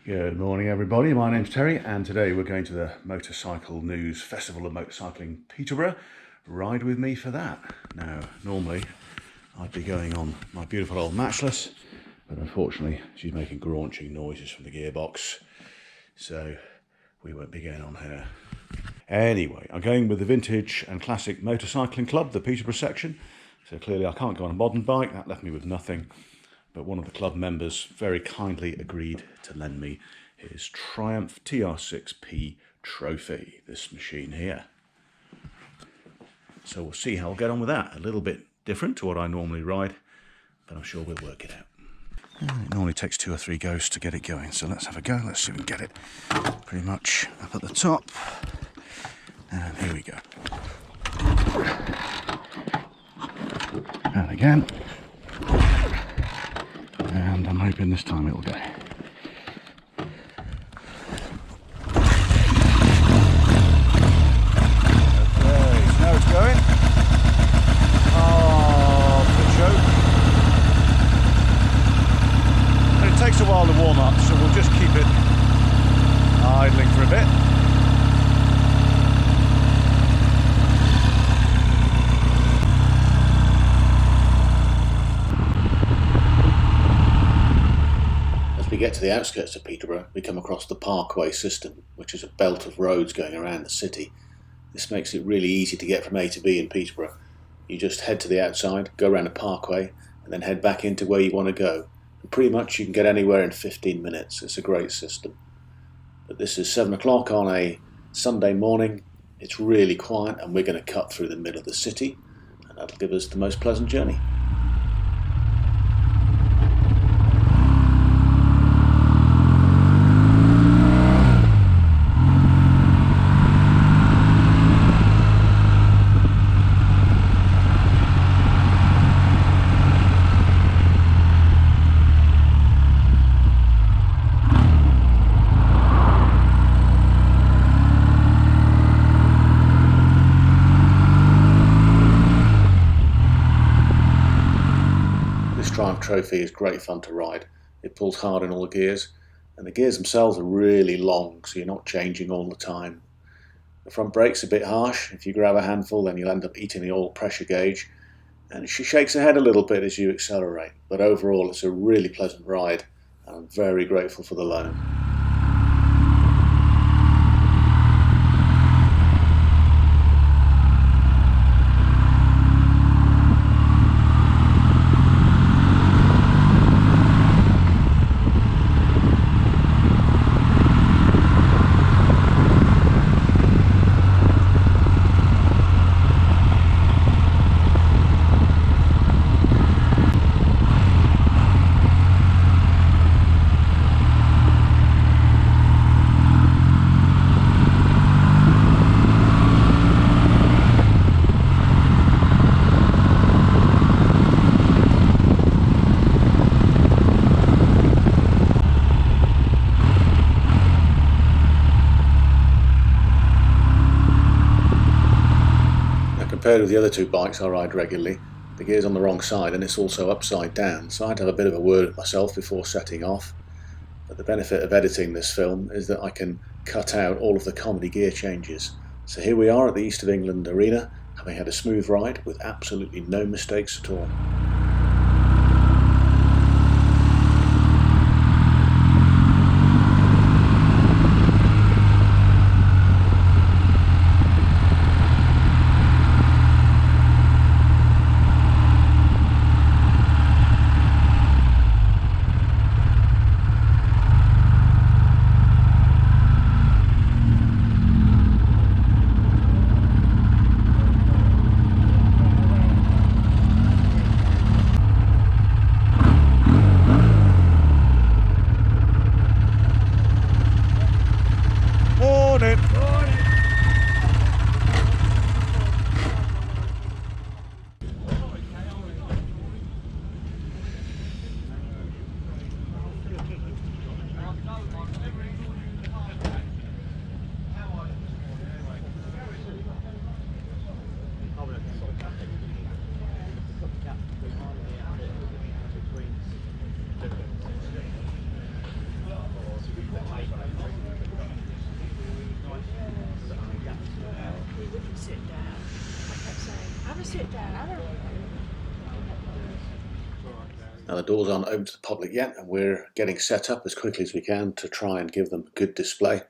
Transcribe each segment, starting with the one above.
Good morning everybody, my name's Terry and today we're going to the Motorcycle News Festival of Motorcycling Peterborough. Ride with me for that. Now normally I'd be going on my beautiful old Matchless, but unfortunately she's making graunching noises from the gearbox, so we won't be going on her. Anyway, I'm going with the Vintage and Classic Motorcycling Club, the Peterborough section, so clearly I can't go on a modern bike, that left me with nothing. But one of the club members very kindly agreed to lend me his Triumph TR6P trophy, this machine here. So we'll see how I'll get on with that. A little bit different to what I normally ride, but I'm sure we'll work it out. It normally takes 2 or 3 goes to get it going, so let's have a go. Let's see if we can get it pretty much up at the top. And here we go. And again. And I'm hoping this time it'll go. Okay, so now it's going. Oh, the joke. And it takes a while to warm up, so we'll just keep it idling for a bit. We get to the outskirts of Peterborough, we come across the parkway system, which is a belt of roads going around the city. This makes it really easy to get from A to B in Peterborough. You just head to the outside, go around a parkway, and then head back into where you want to go. And pretty much you can get anywhere in 15 minutes. It's a great system. But this is 7 o'clock on a Sunday morning. It's really quiet, and we're going to cut through the middle of the city, and that'll give us the most pleasant journey. Triumph Trophy is great fun to ride. It pulls hard in all the gears, and the gears themselves are really long, so you're not changing all the time. The front brake's a bit harsh. If you grab a handful, then you'll end up eating the oil pressure gauge, and she shakes her head a little bit as you accelerate. But overall, it's a really pleasant ride, and I'm very grateful for the loan. Compared with the other 2 bikes I ride regularly, the gear's on the wrong side and it's also upside down, so I had to have a bit of a word with myself before setting off. But the benefit of editing this film is that I can cut out all of the comedy gear changes. So here we are at the East of England Arena, having had a smooth ride with absolutely no mistakes at all. sit down, Anna. Now the doors aren't open to the public yet, and we're getting set up as quickly as we can to try and give them a good display.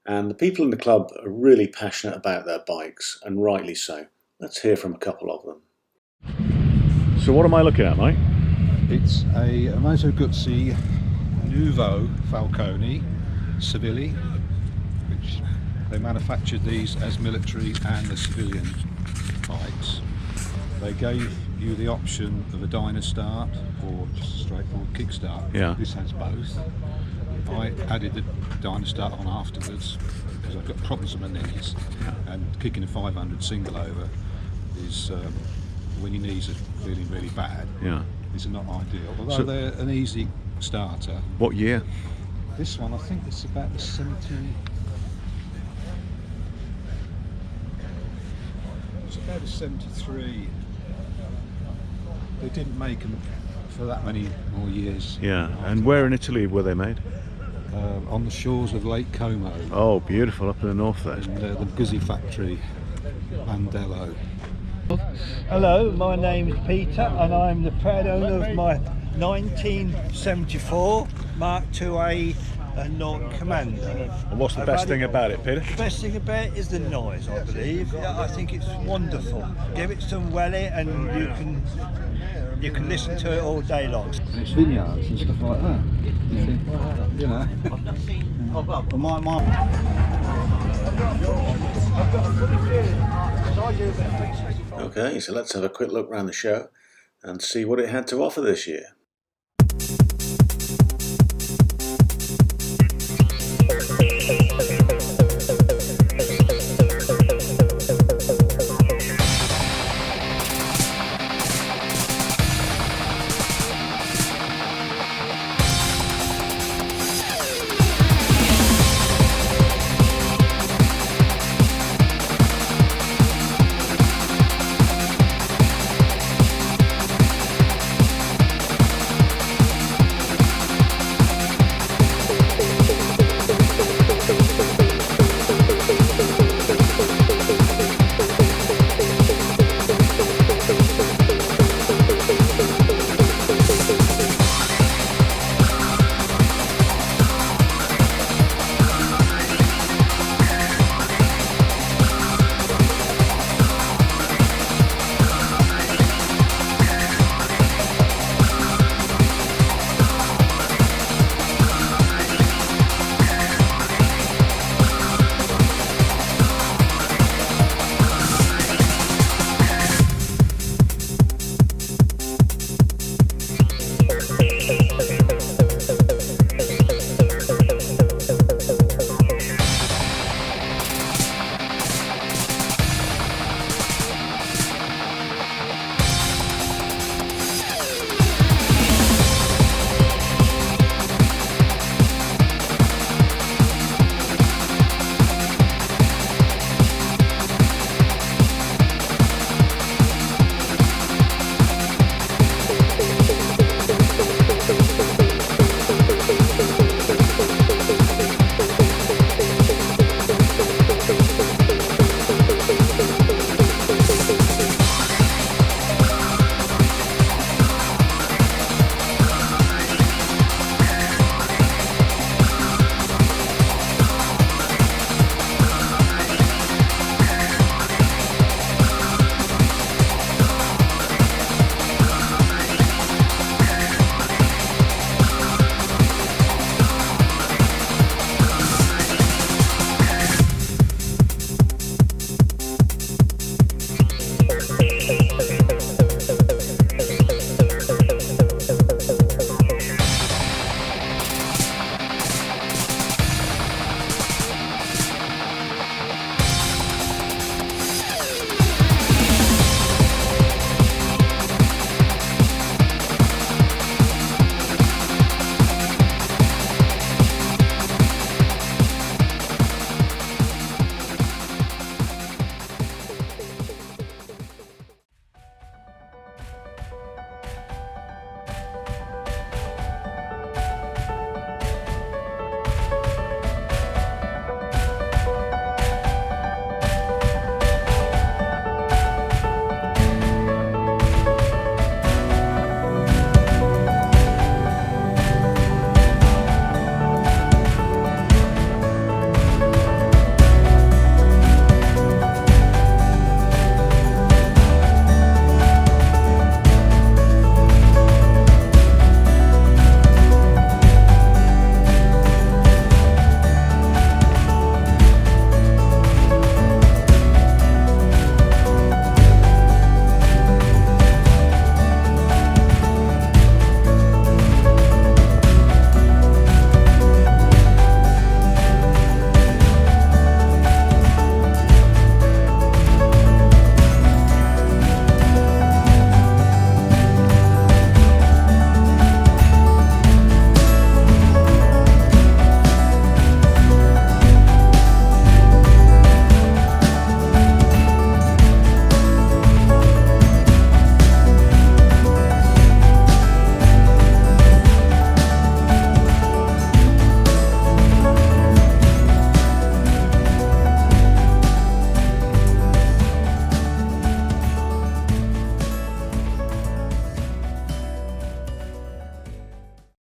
And the people in the club are really passionate about their bikes, and rightly so. Let's hear from a couple of them. So what am I looking at, mate? It's a Moto Guzzi Nuovo Falcone Civilli, which they manufactured these as military and as civilian bikes. They gave you the option of a dyno start or just a straightforward kickstart. Yeah. This has both. I added the dyno start on afterwards because I've got problems with my knees, and kicking a 500 single over is when your knees are feeling really bad. Yeah. Is not ideal, although So- they're an easy starter. What year? This one, I think it's about the 70. It's about a 73. They didn't make them for that many more years. Yeah. And where in Italy were they made? On the shores of Lake Como, Oh, beautiful, up in the north there. in the Guzzi factory, Mandello. Hello, my name is Peter and I'm the proud owner of my 1974 Mark IIA Norton Commander. And what's the best thing about it, Peter? The best thing about it is the noise, I believe. Yeah, I think it's wonderful. Give it some welly and you can listen to it all day long. And it's vineyards and stuff like that. You think, you know. Okay, so let's have a quick look around the show and see what it had to offer this year.